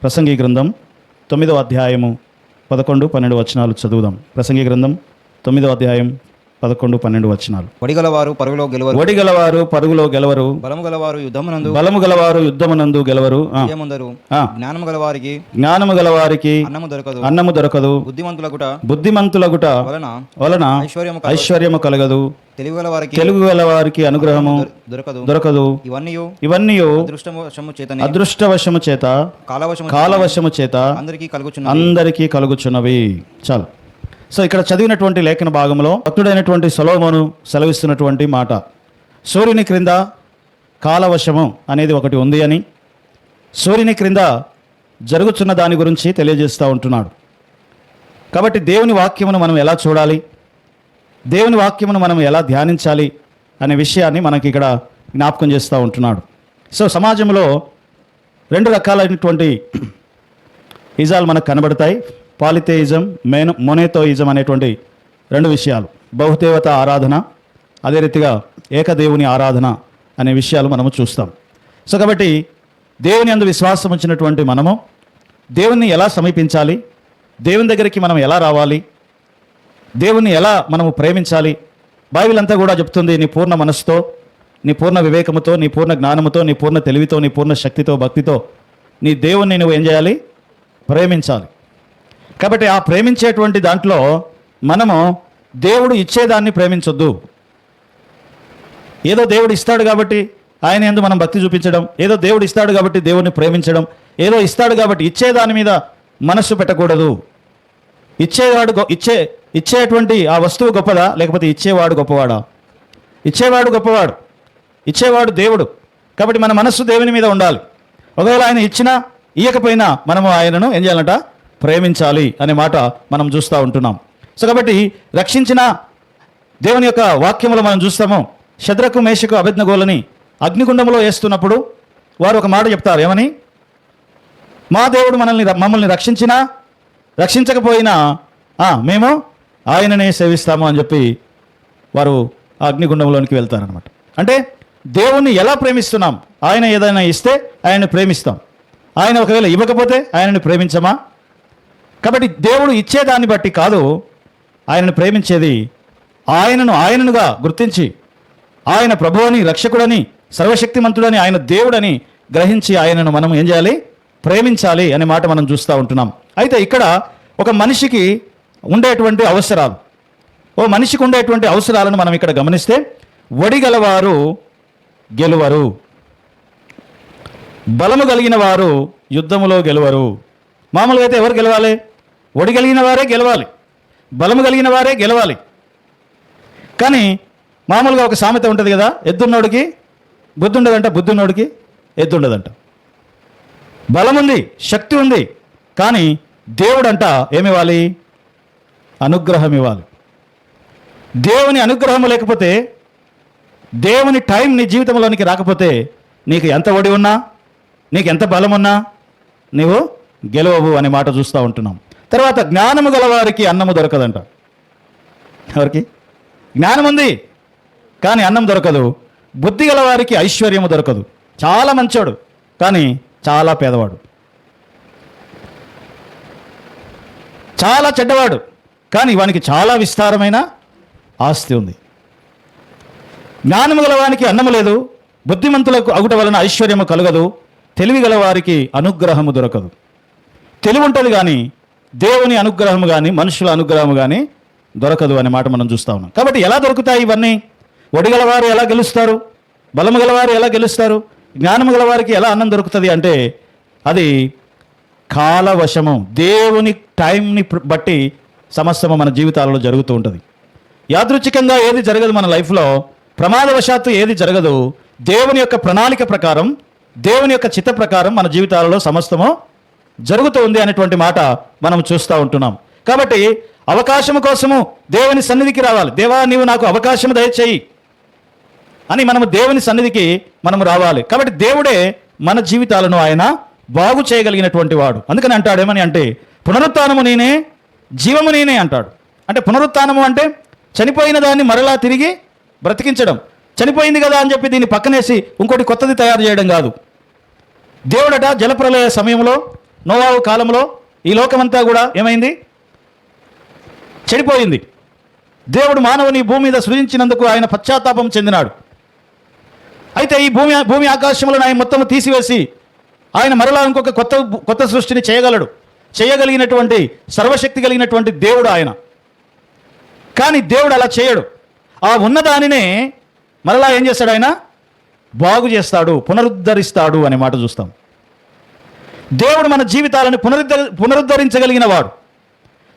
ప్రసంగి గ్రంథం 9వ అధ్యాయము 11, 12 వచనాలు చదువుదాం. ప్రసంగి గ్రంథం 9వ అధ్యాయం 11, 12 వచనాలు. వడిగలవారు పరుగులో గెలవరు, వడిగలవారు పరుగులో గెలవరు, బలము గలవారు యుద్ధమునందు గెలవరు, జ్ఞానము గలవారికి అన్నము దొరకదు, బుద్ధిమంతులగుట వలన ఐశ్వర్యము కలగదు, తెలుగు గలవారికి అనుగ్రహము దొరకదు. ఇవన్నీ అదృష్టవశము చేత కాలవశము చేత అందరికీ కలుగుచున్నవి. చాలు. సో ఇక్కడ చదివినటువంటి లేఖన భాగంలో భక్తుడైనటువంటి సొలొమోను సెలవిస్తున్నటువంటి మాట, సూర్యుని క్రింద కాలవశము అనేది ఒకటి ఉంది అని, సూర్యుని క్రింద జరుగుతున్న దాని గురించి తెలియజేస్తూ ఉంటున్నాడు. కాబట్టి దేవుని వాక్యమును మనం ఎలా చూడాలి, దేవుని వాక్యమును మనం ఎలా ధ్యానించాలి అనే విషయాన్ని మనకి ఇక్కడ జ్ఞాపకం చేస్తూ ఉంటున్నాడు. సో సమాజంలో 2 రకాలైనటువంటి ఇజాలు మనకు కనబడతాయి. పాలిథెయిజం, మొనోథెయిజం అనేటువంటి 2 విషయాలు. బహుదేవత ఆరాధన, అదే రీతిగా ఏకదేవుని ఆరాధన అనే విషయాలు మనము చూస్తాం. సో కాబట్టి దేవుని యందు విశ్వాసం ఉంచినటువంటి మనము దేవుణ్ణి ఎలా సమీపించాలి, దేవుని దగ్గరికి మనం ఎలా రావాలి, దేవుణ్ణి ఎలా మనము ప్రేమించాలి, బైబిల్ అంతా కూడా చెప్తుంది. నీ పూర్ణ మనస్సుతో, నీ పూర్ణ వివేకముతో, నీ పూర్ణ జ్ఞానముతో, నీ పూర్ణ తెలివితో, నీ పూర్ణ శక్తితో, భక్తితో నీ దేవుణ్ణి నువ్వు ఏం చేయాలి? ప్రేమించాలి. కాబట్టి ఆ ప్రేమించేటువంటి దాంట్లో మనము దేవుడు ఇచ్చేదాన్ని ప్రేమించొద్దు. ఏదో దేవుడు ఇస్తాడు కాబట్టి ఆయన యందు మనం భక్తి చూపించడం, ఏదో దేవుడు ఇస్తాడు కాబట్టి దేవుడిని ప్రేమించడం, ఏదో ఇస్తాడు కాబట్టి ఇచ్చేదాని మీద మనస్సు పెట్టకూడదు. ఇచ్చేటువంటి ఆ వస్తువు గొప్పదా, లేకపోతే ఇచ్చేవాడు గొప్పవాడా? ఇచ్చేవాడు గొప్పవాడు, ఇచ్చేవాడు దేవుడు. కాబట్టి మన మనస్సు దేవుని మీద ఉండాలి. ఒకవేళ ఆయన ఇచ్చినా ఇయ్యకపోయినా మనము ఆయనను ఏం చేయాలంట? ప్రేమించాలి అనే మాట మనం చూస్తూ ఉంటున్నాం. సో కాబట్టి రక్షించిన దేవుని యొక్క వాక్యములో మనం చూస్తాము. శద్రకు, మేషకు, అబేద్నెగోలని అగ్నిగుండంలో వేస్తున్నప్పుడు వారు ఒక మాట చెప్తారు. ఏమని? మా దేవుడు మమ్మల్ని రక్షించినా రక్షించకపోయినా మేము ఆయననే సేవిస్తాము అని చెప్పి వారు ఆ అగ్నిగుండంలోనికి వెళ్తారనమాట. అంటే దేవుణ్ణి ఎలా ప్రేమిస్తున్నాం? ఆయన ఏదైనా ఇస్తే ఆయన్ని ప్రేమిస్తాం, ఆయన ఒకవేళ ఇవ్వకపోతే ఆయనని ప్రేమించమా? కాబట్టి దేవుడు ఇచ్చేదాన్ని బట్టి కాదు ఆయనను ప్రేమించేది, ఆయననుగా గుర్తించి ఆయన ప్రభువుని, రక్షకుడని, సర్వశక్తిమంతుడని, ఆయన దేవుడని గ్రహించి ఆయనను మనం ఏం చేయాలి? ప్రేమించాలి అనే మాట మనం చూస్తూ ఉంటున్నాం. అయితే ఇక్కడ ఒక మనిషికి ఉండేటువంటి అవసరాలు, మనిషికి ఉండేటువంటి అవసరాలను మనం ఇక్కడ గమనిస్తే, వడిగలవారు గెలువరు, బలము కలిగిన వారు యుద్ధములో గెలువరు. మామూలుగా అయితే ఎవరు గెలవాలి? ఒడిగలిగిన వారే గెలవాలి, బలము కలిగిన వారే గెలవాలి. కానీ మామూలుగా ఒక సామెత ఉంటుంది కదా, ఎద్దున్నోడికి బుద్ధి ఉండదంట, బుద్ధున్నోడికి ఎద్దు ఉండదంట. బలం ఉంది, శక్తి ఉంది, కానీ దేవుడంట ఏమివ్వాలి? అనుగ్రహం ఇవ్వాలి. దేవుని అనుగ్రహం లేకపోతే, దేవుని టైం నీ జీవితంలోనికి రాకపోతే, నీకు ఎంత ఒడి ఉన్నా, నీకు ఎంత బలం ఉన్నా నీవు గెలవవు అనే మాట చూస్తూ ఉంటున్నాం. తర్వాత జ్ఞానము గలవారికి అన్నము దొరకదంట. ఎవరికి? జ్ఞానం ఉంది కానీ అన్నం దొరకదు. బుద్ధి గలవారికి ఐశ్వర్యము దొరకదు. చాలా మంచోడు కానీ చాలా పేదవాడు, చాలా చెడ్డవాడు కానీ వానికి చాలా విస్తారమైన ఆస్తి ఉంది. జ్ఞానము గలవానికి అన్నము లేదు, బుద్ధిమంతులకు అగుట వలన ఐశ్వర్యము కలగదు, తెలివి గలవారికి అనుగ్రహము దొరకదు. తెలివి ఉంటుంది కానీ దేవుని అనుగ్రహము కానీ మనుషుల అనుగ్రహము కానీ దొరకదు అనే మాట మనం చూస్తూ ఉన్నాం. కాబట్టి ఎలా దొరుకుతాయి ఇవన్నీ? ఒడిగలవారు ఎలా గెలుస్తారు? బలము గలవారు ఎలా గెలుస్తారు? జ్ఞానము గలవారికి ఎలా అన్నం దొరుకుతుంది అంటే అది కాలవశము. దేవుని టైంని బట్టి సమస్తము మన జీవితాలలో జరుగుతూ ఉంటుంది. యాదృచ్ఛికంగా ఏది జరగదు మన లైఫ్లో, ప్రమాదవశాత్తు ఏది జరగదు. దేవుని యొక్క ప్రణాళిక ప్రకారం, దేవుని యొక్క చిత్త ప్రకారం మన జీవితాలలో సమస్తము జరుగుతూ ఉంది అనేటువంటి మాట మనం చూస్తూ ఉంటున్నాం. కాబట్టి అవకాశం కోసము దేవుని సన్నిధికి రావాలి. దేవా, నీవు నాకు అవకాశం దయచేయి అని మనము దేవుని సన్నిధికి మనము రావాలి. కాబట్టి దేవుడే మన జీవితాలను ఆయన బాగు చేయగలిగినటువంటి వాడు. అందుకని అంటాడు ఏమని అంటే, పునరుత్థానము నేనే, జీవము నేనే అంటాడు. అంటే పునరుత్థానము అంటే చనిపోయిన దాన్ని మరలా తిరిగి బ్రతికించడం. చనిపోయింది కదా అని చెప్పి దీన్ని పక్కనేసి ఇంకోటి కొత్తది తయారు చేయడం కాదు. దేవుడట జలప్రలయ సమయంలో నోవాహు కాలంలో ఈ లోకమంతా కూడా ఏమైంది? చెడిపోయింది. దేవుడు మానవుని భూమి మీద సృజించినందుకు ఆయన పశ్చాత్తాపం చెందినాడు. అయితే ఈ భూమి ఆకాశంలో ఆయన మొత్తం తీసివేసి ఆయన మరలా ఇంకొక కొత్త సృష్టిని చేయగలిగినటువంటి సర్వశక్తి కలిగినటువంటి దేవుడు ఆయన. కానీ దేవుడు అలా చేయడు. ఆ ఉన్నదానినే మరలా ఏం చేస్తాడు? ఆయన బాగు చేస్తాడు, పునరుద్ధరిస్తాడు అనే మాట చూస్తాం. దేవుడు మన జీవితాలను పునరుద్ధరించగలిగిన వాడు.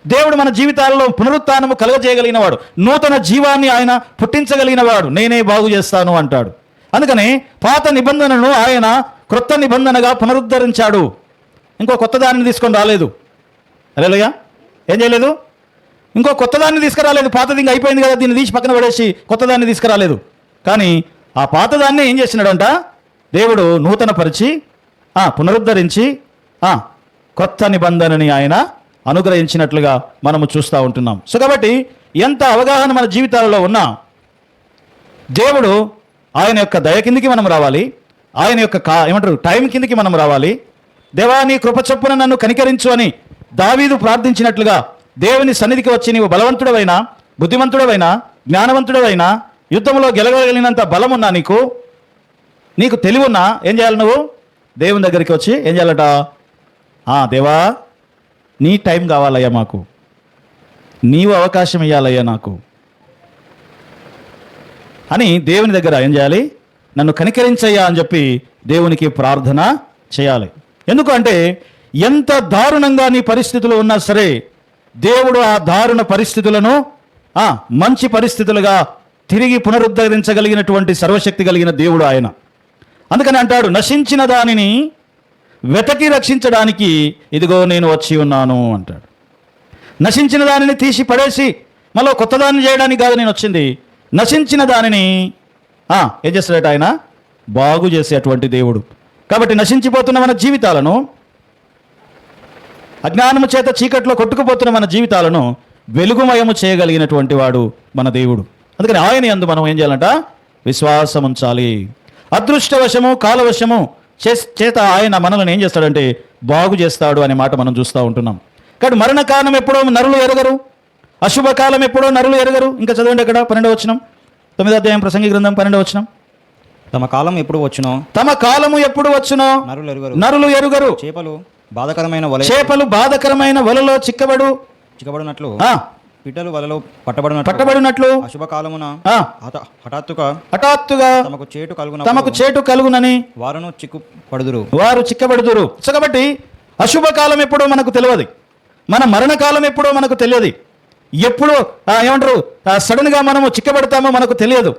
దేవుడు మన జీవితాలలో పునరుత్థానము కలుగజేయగలిగిన వాడు. నూతన జీవాన్ని ఆయన పుట్టించగలిగిన వాడు. నేనే బాగు చేస్తాను అంటాడు. అందుకని పాత నిబంధనను ఆయన క్రొత్త నిబంధనగా పునరుద్ధరించాడు. ఇంకో కొత్త దానిని తీసుకొని రాలేదు. హల్లెలూయా. ఏం చేయలేదు? ఇంకో కొత్త దాన్ని తీసుకురాలేదు. పాతది ఇంకా అయిపోయింది కదా, దీన్ని తీసి పక్కన పడేసి కొత్త దాన్ని తీసుకురాలేదు. కానీ ఆ పాతదాన్ని ఏం చేసినాడంట? దేవుడు నూతన పరిచి పునరుద్ధరించి కొత్త నిబంధనని ఆయన అనుగ్రహించినట్లుగా మనము చూస్తూ ఉంటున్నాం. సో కాబట్టి ఎంత అవగాహన మన జీవితాలలో ఉన్నా దేవుడు ఆయన యొక్క దయ కిందికి మనం రావాలి. ఆయన యొక్క టైం కిందికి మనం రావాలి. దేవా నీ కృప చొప్పున నన్ను కనికరించు అని దావీదు ప్రార్థించినట్లుగా దేవుని సన్నిధికి వచ్చి నీవు బలవంతుడవైనా, బుద్ధిమంతుడవైనా, జ్ఞానవంతుడవైనా, యుద్ధంలో గెలవగలిగినంత బలమున్నా, నీకు తెలివున్నా, ఏం చేయాలి? నువ్వు దేవుని దగ్గరికి వచ్చి ఏం చేయాలట? దేవా నీ టైం కావాలయ్యా, మాకు నీవు అవకాశం ఇవ్వాలయ్యా నాకు అని దేవుని దగ్గర ఏం చేయాలి? నన్ను కనికరించయ్యా అని చెప్పి దేవునికి ప్రార్థన చేయాలి. ఎందుకంటే ఎంత దారుణంగా నీ పరిస్థితులు ఉన్నా సరే దేవుడు ఆ దారుణ పరిస్థితులను మంచి పరిస్థితులుగా తిరిగి పునరుద్ధరించగలిగినటువంటి సర్వశక్తి కలిగిన దేవుడు ఆయన. అందుకని అంటాడు, నశించిన దానిని వెతకి రక్షించడానికి ఇదిగో నేను వచ్చి ఉన్నాను అంటాడు. నశించిన దానిని తీసి పడేసి మళ్ళీ కొత్త దాన్ని చేయడానికి కాదు నేను వచ్చింది. నశించిన దానిని ఏం చేస్తాడట? ఆయన బాగు చేసేటువంటి దేవుడు. కాబట్టి నశించిపోతున్న మన జీవితాలను, అజ్ఞానము చేత చీకట్లో కొట్టుకుపోతున్న మన జీవితాలను వెలుగుమయము చేయగలిగినటువంటి వాడు మన దేవుడు. అందుకని ఆయన యందు మనం ఏం చేయాలంట? విశ్వాసం ఉంచాలి. అదృష్టవశము కాలవశము చేత ఆయన మనల్ని ఏం చేస్తాడంటే బాగు చేస్తాడు అనే మాట మనం చూస్తూ ఉంటున్నాం. కాబట్టి మరణకాలం ఎప్పుడో నరులు ఎరగరు, అశుభకాలం ఎప్పుడో నరులు ఎరగరు. ఇంకా చదవండి అక్కడ 12వ వచనం, 9వ అధ్యాయం ప్రసంగి గ్రంథం 12వ వచనం. తమ కాలం ఎప్పుడు వచ్చునో, తమ కాలము ఎప్పుడు వచ్చునో నరులు ఎరుగరు. చేపలు బాధకరమైన వలలో చిక్కబడినట్లు, పిట్టలు వలలో పట్టబడినట్లు అశుభకాలమున హఠాత్తుగా తమకు చేటు కలుగునని వారు చిక్కబడుదురు. సో కాబట్టి అశుభకాలం ఎప్పుడో మనకు తెలియదు, మన మరణకాలం ఎప్పుడో మనకు తెలియదు, ఎప్పుడు సడన్గా మనము చిక్కబడతామో మనకు తెలియదు.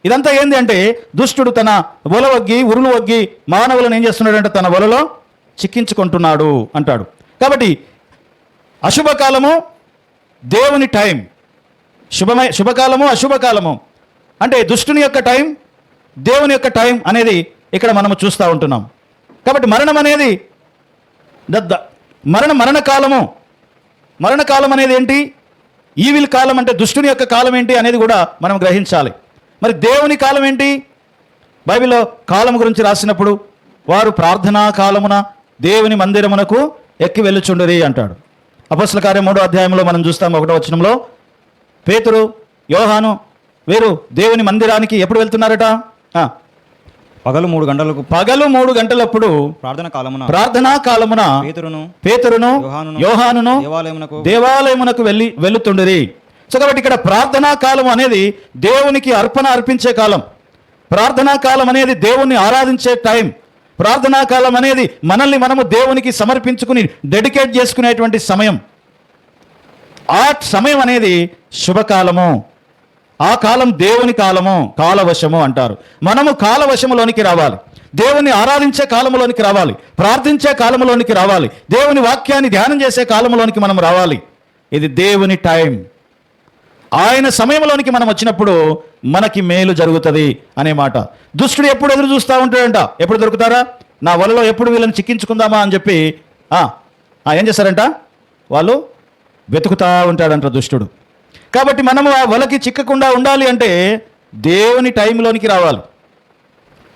ఇదంతా ఏంది అంటే దుష్టుడు తన వల వగ్గి ఉరులు వగ్గి మానవులను ఏం చేస్తున్నాడంటే తన వలలో చిక్కించుకుంటున్నాడు అంటాడు. కాబట్టి అశుభకాలము దేవుని టైం, శుభకాలము అశుభకాలము అంటే దుష్టుని యొక్క టైం, దేవుని యొక్క టైం అనేది ఇక్కడ మనము చూస్తూ ఉంటున్నాం. కాబట్టి మరణం అనేది మరణకాలం అనేది ఏంటి? ఈవిల్ కాలం అంటే దుష్టుని యొక్క కాలం ఏంటి అనేది కూడా మనం గ్రహించాలి. మరి దేవుని కాలం ఏంటి? బైబిల్లో కాలం గురించి రాసినప్పుడు వారు ప్రార్థనా కాలమున దేవుని మందిరమునకు ఎక్కి వెళ్ళుచుండరి అంటాడు. అపొస్తలుల కార్యం 3వ అధ్యాయంలో మనం చూస్తాం 1వ వచనంలో పేతురు, యోహాను వీరు దేవుని మందిరానికి ఎప్పుడు వెళ్తున్నారట? పగలు 3 గంటలప్పుడు ప్రార్థనా కాలమున పేతురును యోహానును దేవాలయమునకు వెళ్ళుతుండరి. సో కాబట్టి ఇక్కడ ప్రార్థనా కాలం అనేది దేవునికి అర్పణ అర్పించే కాలం. ప్రార్థనా కాలం అనేది దేవుణ్ణి ఆరాధించే టైం. ప్రార్థనా కాలం అనేది మనల్ని మనము దేవునికి సమర్పించుకుని డెడికేట్ చేసుకునేటువంటి సమయం. ఆ సమయం అనేది శుభకాలము. ఆ కాలం దేవుని కాలము, కాలవశము అంటారు. మనము కాలవశములోనికి రావాలి, దేవుని ఆరాధించే కాలంలోనికి రావాలి, ప్రార్థించే కాలంలోనికి రావాలి, దేవుని వాక్యాన్ని ధ్యానం చేసే కాలంలోనికి మనం రావాలి. ఇది దేవుని టైం. ఆయన సమయంలోనికి మనం వచ్చినప్పుడు మనకి మేలు జరుగుతుంది అనే మాట. దుష్టుడు ఎప్పుడు ఎదురు చూస్తూ ఉంటాడంట, ఎప్పుడు దొరుకుతారా, నా వలలో ఎప్పుడు వీళ్ళని చిక్కించుకుందామా అని చెప్పి ఏం చేస్తారంట, వాళ్ళు వెతుకుతూ ఉంటాడంట దుష్టుడు. కాబట్టి మనము ఆ వలకి చిక్కకుండా ఉండాలి అంటే దేవుని టైంలోనికి రావాలి.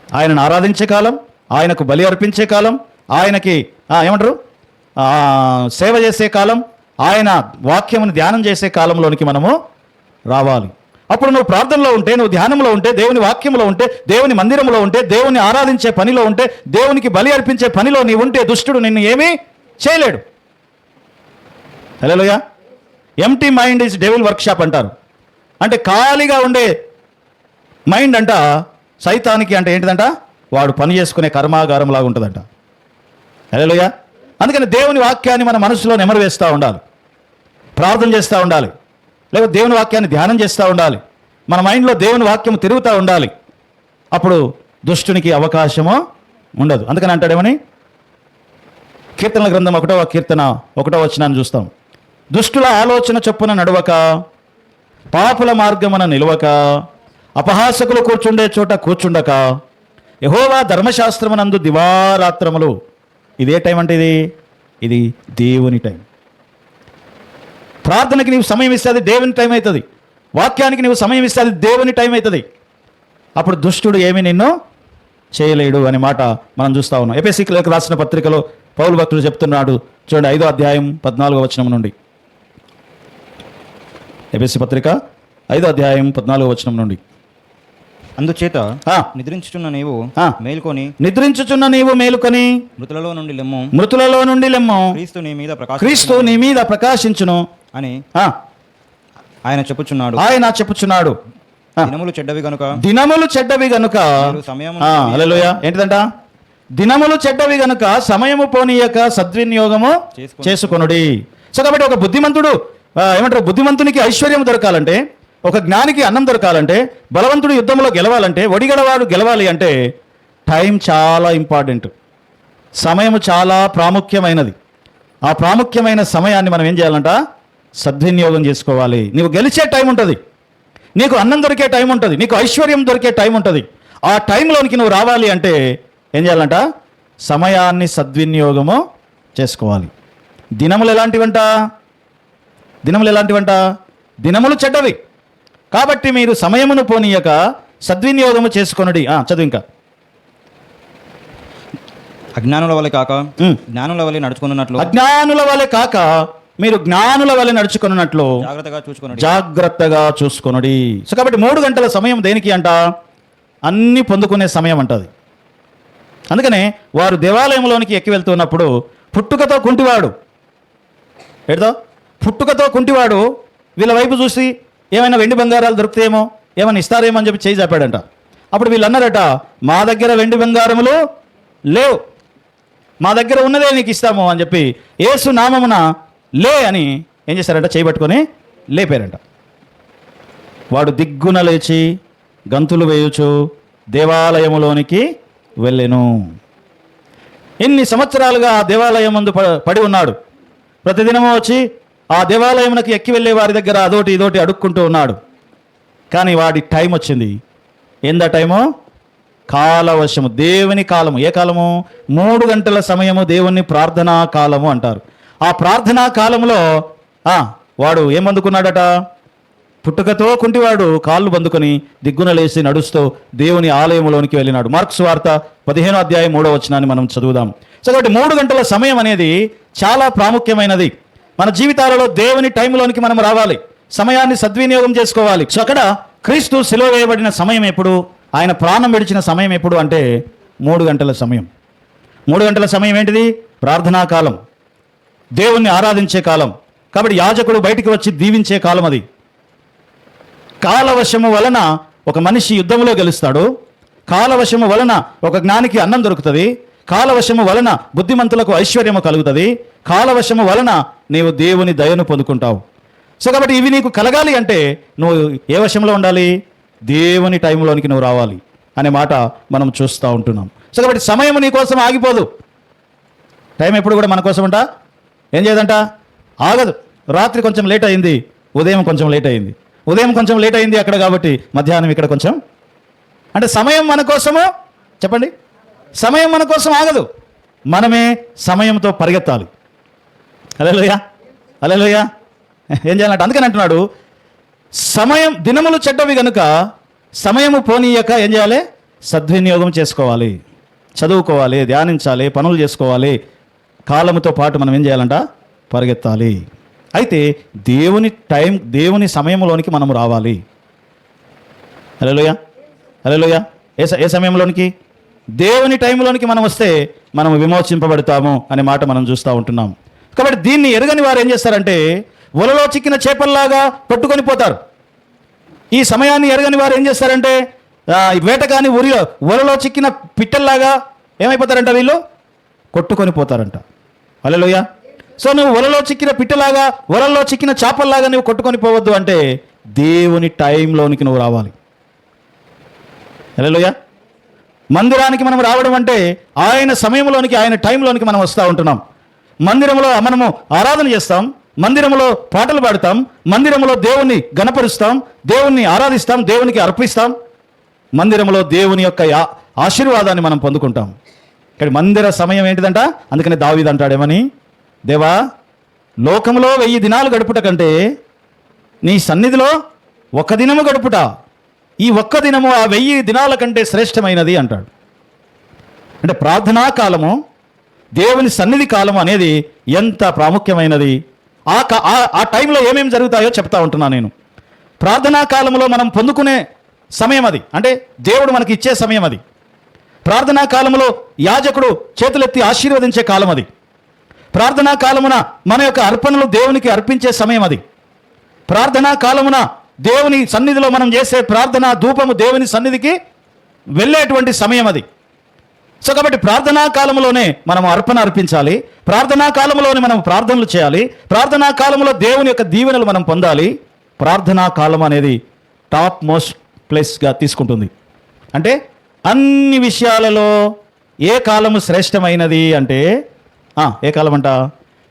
ఆయనను ఆరాధించే కాలం, ఆయనకు బలి అర్పించే కాలం, ఆయనకి సేవ చేసే కాలం, ఆయన వాక్యమును ధ్యానం చేసే కాలంలోనికి మనము రావాలి. అప్పుడు నువ్వు ప్రార్థనలో ఉంటే, నువ్వు ధ్యానంలో ఉంటే, దేవుని వాక్యంలో ఉంటే, దేవుని మందిరంలో ఉంటే, దేవుని ఆరాధించే పనిలో ఉంటే, దేవునికి బలి అర్పించే పనిలో నీవు ఉంటే దుష్టుడు నిన్ను ఏమీ చేయలేడు. Hallelujah. Empty mind is devil workshop అంటారు. అంటే ఖాళీగా ఉండే మైండ్ అంట సైతానికి అంటే ఏంటిదంట, వాడు పని చేసుకునే కర్మాగారం లాగా ఉంటుందంట. హల్లెలూయా. అందుకని దేవుని వాక్యాన్ని మన మనసులో నెమరు వేస్తూ ఉండాలి, ప్రార్థన చేస్తూ ఉండాలి, లేకపోతే దేవుని వాక్యాన్ని ధ్యానం చేస్తూ ఉండాలి. మన మైండ్లో దేవుని వాక్యం తిరుగుతూ ఉండాలి. అప్పుడు దుష్టునికి అవకాశము ఉండదు. అందుకని అంటాడేమని, కీర్తనల గ్రంథం 1వ కీర్తన 1వ వచనాన్ని చూస్తాం. దుష్టుల ఆలోచన చొప్పున నడవక, పాపుల మార్గమున నిలవక, అపహాసకులు కూర్చుండే చోట కూర్చుండక, యెహోవా ధర్మశాస్త్రమునందు దివారాత్రములు. ఇదే టైం అంటే ఇది దేవుని టైం. ప్రార్థనకి నీవు సమయం ఇస్తే అది దేవుని టైం అవుతుంది. వాక్యానికి నీవు సమయం ఇస్తే అది దేవుని టైం అవుతుంది. అప్పుడు దుష్టుడు ఏమీ నిన్ను చేయలేడు అనే మాట మనం చూస్తూ ఉన్నాం. ఎఫెసీయులకు రాసిన పత్రికలో పౌలు భక్తుడు చెప్తున్నాడు, చూడండి 5వ అధ్యాయం 14వ వచనం నుండి. ఎఫెసీ పత్రిక 5వ అధ్యాయం 14వ వచనం నుండి. అందుచేత నిద్రించుచున్న నీవు మేల్కొని, నిద్రించుచున్న నీవు మేలుకొని, మృతులలో నుండి లెమ్ము, క్రీస్తు నీ మీద ప్రకాశించును అని ఆయన చెప్పుచున్నాడు. దినములు చెడ్డవి గనుక హల్లెలూయా. ఏంటిదంట, దినములు చెడ్డవి గనుక సమయము పోనీయక సద్వినియోగము చేసుకొనుడి. సో కాబట్టి ఒక బుద్ధిమంతుడు ఏమంటారు, బుద్ధిమంతునికి ఐశ్వర్యం దొరకాలంటే, ఒక జ్ఞానికి అన్నం దొరకాలంటే, బలవంతుడు యుద్ధంలో గెలవాలంటే, ఒడిగడవాడు గెలవాలి అంటే టైం చాలా ఇంపార్టెంట్. సమయము చాలా ప్రాముఖ్యమైనది. ఆ ప్రాముఖ్యమైన సమయాన్ని మనం ఏం చేయాలంట, సద్వినియోగం చేసుకోవాలి. నీవు గెలిచే టైం ఉంటుంది, నీకు అన్నం దొరికే టైం ఉంటుంది, నీకు ఐశ్వర్యం దొరికే టైం ఉంటుంది. ఆ టైంలోనికి నువ్వు రావాలి అంటే ఏం చేయాలంట, సమయాన్ని సద్వినియోగము చేసుకోవాలి. దినములు ఎలాంటివంట, దినములు చెడ్డవి కాబట్టి మీరు సమయమును పోనీయక సద్వినియోగము చేసుకొనుడి. చదువు ఇంకా. అజ్ఞానుల వలె కాక జ్ఞానుల వలె నడుచుకున్నట్లు, అజ్ఞానుల వలె కాక మీరు జ్ఞానుల వలె నడుచుకున్నట్లు జాగ్రత్తగా చూసుకొనుడి. సో కాబట్టి 3 గంటల సమయం దేనికి అంట, అన్ని పొందుకునే సమయం అంటది. అందుకనే వారు దేవాలయంలోనికి ఎక్కి వెళ్తున్నప్పుడు పుట్టుకతో కుంటివాడు వీళ్ళ వైపు చూసి ఏమైనా వెండి బంగారాలు దొరుకుతాయేమో, ఏమైనా ఇస్తారేమో అని చెప్పి చేయి చాపాడంట. అప్పుడు వీళ్ళు అన్నారట, మా దగ్గర వెండి బంగారములు లేవు, మా దగ్గర ఉన్నదే నీకు ఇస్తాము అని చెప్పి యేసు నామమున లే అని ఏం చేశారంట, చేయబట్టుకొని లేపారంట. వాడు దిగ్గున లేచి గంతులు వేయుచు దేవాలయములోనికి వెళ్ళెను. ఎన్ని సంవత్సరాలుగా ఆ దేవాలయం ముందు పడి ఉన్నాడు. ప్రతిదినము వచ్చి ఆ దేవాలయమునకు ఎక్కి వెళ్ళే వారి దగ్గర అదోటి ఇదోటి అడుక్కుంటూ ఉన్నాడు. కానీ వాడి టైం వచ్చింది. ఏందా టైము, కాలవశము, దేవుని కాలము. ఏ కాలము, 3 గంటల సమయము దేవుని ప్రార్థనా కాలము అంటారు. ఆ ప్రార్థనా కాలంలో వాడు ఏం అందుకున్నాడట, పుట్టుకతో కుంటివాడు కాళ్ళు బందుకొని దిగ్గున లేచి నడుస్తూ దేవుని ఆలయంలోనికి వెళ్ళినాడు. మార్క్స్ వార్త 15వ అధ్యాయం 3వ వచనాన్ని మనం చదువుదాం. సో కాబట్టి 3 గంటల సమయం అనేది చాలా ప్రాముఖ్యమైనది. మన జీవితాలలో దేవుని టైంలోనికి మనం రావాలి, సమయాన్ని సద్వినియోగం చేసుకోవాలి. సో అక్కడ క్రీస్తు సిలువ వేయబడిన సమయం ఎప్పుడు, ఆయన ప్రాణం విడిచిన సమయం ఎప్పుడు అంటే 3 గంటల సమయం. 3 గంటల సమయం ఏంటిది, ప్రార్థనా కాలం, దేవుణ్ణి ఆరాధించే కాలం. కాబట్టి యాజకుడు బయటికి వచ్చి దీవించే కాలం అది. కాలవశము వలన ఒక మనిషి యుద్ధంలో గెలుస్తాడు, కాలవశము వలన ఒక జ్ఞానికి అన్నం దొరుకుతుంది, కాలవశము వలన బుద్ధిమంతులకు ఐశ్వర్యము కలుగుతుంది, కాలవశము వలన నీవు దేవుని దయను పొందుకుంటావు. సో కాబట్టి ఇవి నీకు కలగాలి అంటే నువ్వు ఏ వశంలో ఉండాలి, దేవుని టైంలోనికి నువ్వు రావాలి అనే మాట మనం చూస్తూ ఉంటున్నాం. సో కాబట్టి సమయం నీ కోసం ఆగిపోదు. టైం ఎప్పుడు కూడా మన కోసం అంట ఏం చేయదంట, ఆగదు. రాత్రి కొంచెం లేట్ అయింది, ఉదయం కొంచెం లేట్ అయింది, ఉదయం కొంచెం లేట్ అయింది అక్కడ కాబట్టి మధ్యాహ్నం ఇక్కడ కొంచెం. అంటే సమయం మన కోసము, చెప్పండి, సమయం మన కోసం ఆగదు, మనమే సమయంతో పరిగెత్తాలి. హల్లెలూయా, హల్లెలూయా. ఏం చేయాలంటే అందుకని అంటున్నాడు, సమయం దినములు చెడ్డవి కనుక సమయము పోనీయక ఏం చేయాలి, సద్వినియోగం చేసుకోవాలి, చదువుకోవాలి, ధ్యానించాలి, పనులు చేసుకోవాలి, కాలముతో పాటు మనం ఏం చేయాలంట? పరిగెత్తాలి. అయితే దేవుని సమయంలోనికి మనం రావాలి. హల్లెలూయా, హల్లెలూయా. ఏ సమయంలోనికి? దేవుని టైంలోనికి మనం వస్తే మనం విమోచింపబడతాము అనే మాట మనం చూస్తూ ఉంటున్నాం. కాబట్టి దీన్ని ఎరగని వారు ఏం చేస్తారంటే వలలో చిక్కిన చేపల్లాగా కొట్టుకొని పోతారు. ఈ సమయాన్ని ఎరగని వారు ఏం చేస్తారంటే వేటగాని వలలో చిక్కిన పిట్టల్లాగా ఏమైపోతారంట? వీళ్ళు కొట్టుకొని పోతారంట. హల్లెలూయా. సో నువ్వు వలలో చిక్కిన పిట్టలాగా, వలలో చిక్కిన చేపల్లాగా నువ్వు కొట్టుకొని పోవద్దు అంటే దేవుని టైంలోనికి నువ్వు రావాలి. హల్లెలూయా. మందిరానికి మనం రావడం అంటే ఆయన సమయంలోనికి, ఆయన టైంలోనికి మనం వస్తూ ఉంటున్నాం. మందిరంలో మనము ఆరాధన చేస్తాం, మందిరంలో పాటలు పాడతాం, మందిరంలో దేవుణ్ణి గణపరుస్తాం, దేవుణ్ణి ఆరాధిస్తాం, దేవునికి అర్పిస్తాం. మందిరంలో దేవుని యొక్క ఆశీర్వాదాన్ని మనం పొందుకుంటాం. ఇక్కడ మందిర సమయం ఏంటిదంట? అందుకని దావీదు అంటాడేమని, దేవా లోకంలో 1000 దినాలు గడుపుట కంటే నీ సన్నిధిలో 1 దినము గడుపుట, ఈ 1 దినము ఆ 1000 దినాల కంటే శ్రేష్టమైనది అంటాడు. అంటే ప్రార్థనా కాలము, దేవుని సన్నిధి కాలం అనేది ఎంత ప్రాముఖ్యమైనది. ఆ టైంలో ఏమేమి జరుగుతాయో చెప్తా ఉంటున్నా నేను. ప్రార్థనా కాలంలో మనం పొందుకునే సమయం అది, అంటే దేవుడు మనకి ఇచ్చే సమయం అది. ప్రార్థనా కాలంలో యాజకుడు చేతులెత్తి ఆశీర్వదించే కాలం అది. ప్రార్థనా కాలమున మన యొక్క అర్పణలు దేవునికి అర్పించే సమయం అది. ప్రార్థనా కాలమున దేవుని సన్నిధిలో మనం చేసే ప్రార్థన ధూపము దేవుని సన్నిధికి వెళ్ళేటువంటి సమయం అది. సో కాబట్టి ప్రార్థనా కాలంలోనే మనం అర్పణ అర్పించాలి, ప్రార్థనా కాలంలోనే మనం ప్రార్థనలు చేయాలి, ప్రార్థనా కాలంలో దేవుని యొక్క దీవెనలు మనం పొందాలి. ప్రార్థనా కాలం అనేది టాప్ మోస్ట్ ప్లేస్గా తీసుకుంటుంది. అంటే అన్ని విషయాలలో ఏ కాలము శ్రేష్టమైనది అంటే ఏ కాలం అంట?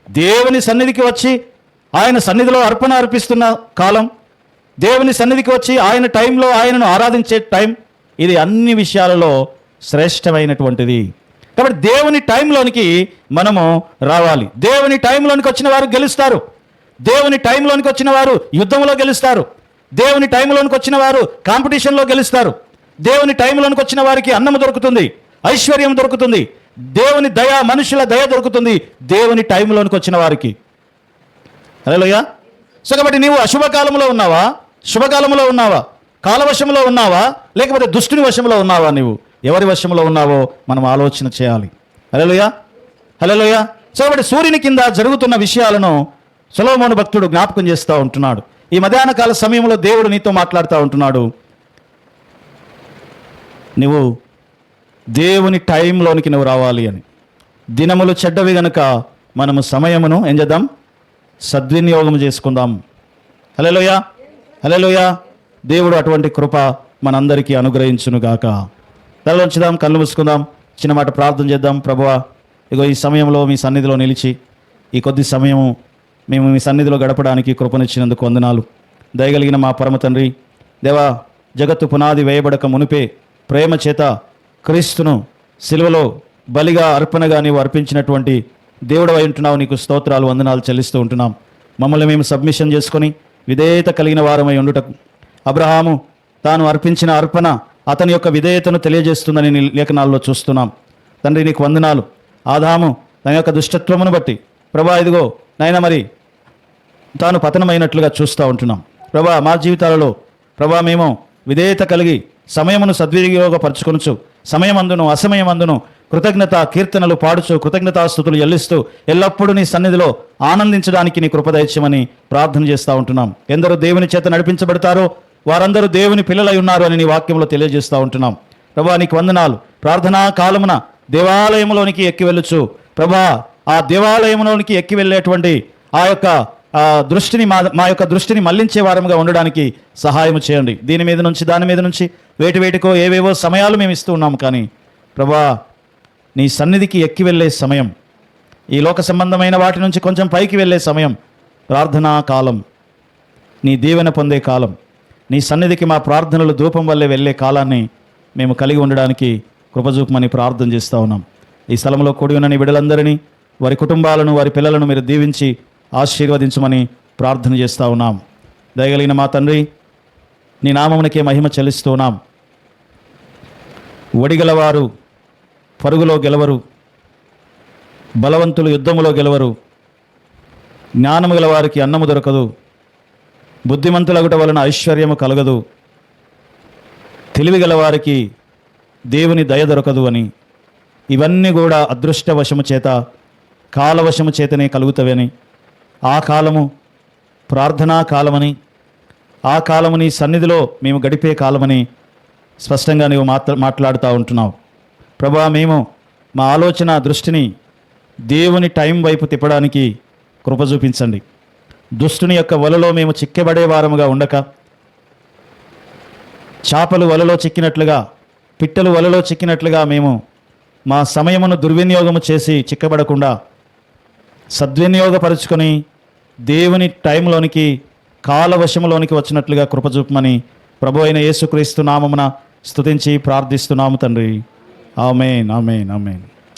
దేవుని సన్నిధికి వచ్చి ఆయన సన్నిధిలో అర్పణ అర్పిస్తున్న కాలం, దేవుని సన్నిధికి వచ్చి ఆయన టైంలో ఆయనను ఆరాధించే టైం, ఇది అన్ని విషయాలలో శ్రేష్టమైనటువంటిది. కాబట్టి దేవుని టైంలోనికి మనము రావాలి. దేవుని టైంలోనికి వచ్చిన వారు గెలుస్తారు. దేవుని టైంలోనికి వచ్చిన వారు యుద్ధంలో గెలుస్తారు. దేవుని టైంలోనికి వచ్చిన వారు కాంపిటీషన్లో గెలుస్తారు. దేవుని టైంలోనికి వచ్చిన వారికి అన్నము దొరుకుతుంది, ఐశ్వర్యం దొరుకుతుంది, దేవుని దయ, మనుషుల దయ దొరుకుతుంది దేవుని టైంలోనికి వచ్చిన వారికి. హల్లెలూయా. సో కాబట్టి నీవు అశుభకాలంలో ఉన్నావా, శుభకాలంలో ఉన్నావా, కాలవశంలో ఉన్నావా, లేకపోతే దుష్టుని వశంలో ఉన్నావా? నీవు ఎవరి వశంలో ఉన్నావో మనం ఆలోచన చేయాలి. హల్లెలూయా, హల్లెలూయా. సో కాబట్టి సూర్యుని కింద జరుగుతున్న విషయాలను సొలొమోను భక్తుడు జ్ఞాపకం చేస్తూ ఉంటున్నాడు. ఈ మధ్యాహ్న కాల సమయంలో దేవుడు నీతో మాట్లాడుతూ ఉంటున్నాడు. నువ్వు దేవుని టైంలోనికి నువ్వు రావాలి అని. దినములు చెడ్డవి గనుక మనము సమయమును ఏం చేద్దాం? సద్వినియోగం చేసుకుందాం. హల్లెలూయా, హల్లెలూయా. దేవుడు అటువంటి కృప మనందరికీ అనుగ్రహించునుగాక. తలలోంచుదాం, కళ్ళు మూసుకుందాం, చిన్న మాట ప్రార్థన చేద్దాం. ప్రభువా, ఇగో ఈ సమయంలో మీ సన్నిధిలో నిలిచి ఈ కొద్ది సమయము మేము మీ సన్నిధిలో గడపడానికి కృపనిచ్చినందుకు వందనాలు. దయగలిగిన మా పరమ తండ్రి, దేవా, జగత్తు పునాది వేయబడక మునిపే ప్రేమ చేత క్రీస్తును సిలువలో బలిగా అర్పణగా నీవు అర్పించినటువంటి దేవుడవై ఉంటున్నావు. నీకు స్తోత్రాలు, వందనాలు చెల్లిస్తూ ఉంటున్నాం. మమ్మల్ని మేము సబ్మిషన్ చేసుకొని విధేయత కలిగిన వారమై ఉండుటకు అబ్రహాము తాను అర్పించిన అర్పణ అతని యొక్క విధేయతను తెలియజేస్తుందని నీ లేఖనాల్లో చూస్తున్నాం. తండ్రి నీకు వందనాలు. ఆదాము తన యొక్క దుష్టత్వమును బట్టి ప్రభా ఇదిగో నాయన మరి తాను పతనమైనట్లుగా చూస్తూ ఉంటున్నాం. ప్రభా మా జీవితాలలో ప్రభా మేము విధేయత కలిగి సమయమును సద్వినియోగపరచుకొనుచు సమయమందును అసమయమందును కృతజ్ఞత కీర్తనలు పాడుచు కృతజ్ఞతాస్తుతులు చెల్లిస్తూ ఎల్లప్పుడూ నీ సన్నిధిలో ఆనందించడానికి నీ కృపదైత్యమని ప్రార్థన చేస్తూ ఉంటున్నాం. ఎందరో దేవుని చేత నడిపించబడతారో వారందరూ దేవుని పిల్లలై ఉన్నారు అని నీ వాక్యంలో తెలియజేస్తూ ఉంటున్నాం. ప్రభా నీకు వందనాలు. ప్రార్థనా కాలమున దేవాలయంలోనికి ఎక్కి వెళ్ళొచ్చు ప్రభా. ఆ దేవాలయంలోనికి ఎక్కి వెళ్ళేటువంటి ఆ యొక్క దృష్టిని మా యొక్క దృష్టిని మళ్లించే వారముగా ఉండడానికి సహాయం చేయండి. దీని మీద నుంచి దాని మీద నుంచి వేటికో ఏవేవో సమయాలు మేము ఇస్తూ ఉన్నాము. కానీ ప్రభా నీ సన్నిధికి ఎక్కి వెళ్ళే సమయం, ఈ లోక సంబంధమైన వాటి నుంచి కొంచెం పైకి వెళ్ళే సమయం, ప్రార్థనా కాలం, నీ దీవెన పొందే కాలం, నీ సన్నిధికి మా ప్రార్థనలు ధూపం వల్లే వెళ్ళే కాలాన్ని మేము కలిగి ఉండడానికి కృపజూపమని ప్రార్థన చేస్తూ ఉన్నాం. ఈ స్థలంలో కూడి ఉన్న నీ బిడ్డలందరినీ, వారి కుటుంబాలను, వారి పిల్లలను మీరు దీవించి ఆశీర్వదించమని ప్రార్థన చేస్తూ ఉన్నాం. దయగలిగిన మా తండ్రి, నీ నామమునకే మహిమ చెల్లిస్తూ ఉన్నాం. ఒడిగలవారు పరుగులో గెలవరు, బలవంతులు యుద్ధములో గెలవరు, జ్ఞానము గల వారికి అన్నము దొరకదు, బుద్ధిమంతులగుట వలన ఐశ్వర్యము కలగదు, తెలివి గల వారికి దేవుని దయ దొరకదు అని. ఇవన్నీ కూడా అదృష్టవశము చేత, కాలవశము చేతనే కలుగుతవని, ఆ కాలము ప్రార్థనా కాలమని, ఆ కాలము నీ సన్నిధిలో మేము గడిపే కాలమని స్పష్టంగా నీవు మాట్లాడుతూ ఉంటున్నావు. ప్రభువా, మేము మా ఆలోచన దృష్టిని దేవుని టైం వైపు తిప్పడానికి కృప చూపించండి. దుష్టుని యొక్క వలలో మేము చిక్కబడే వారముగా ఉండక, చేపలు వలలో చిక్కినట్లుగా, పిట్టలు వలలో చిక్కినట్లుగా మేము మా సమయమును దుర్వినియోగము చేసి చిక్కబడకుండా సద్వినియోగపరుచుకొని దేవుని టైంలోనికి, కాలవశములోనికి వచ్చినట్లుగా కృపచూపమని ప్రభు అయిన యేసుక్రీస్తు నామమున స్తుతించి ప్రార్థిస్తున్నాము తండ్రి. ఆమేన్, ఆమేన్, ఆమేన్.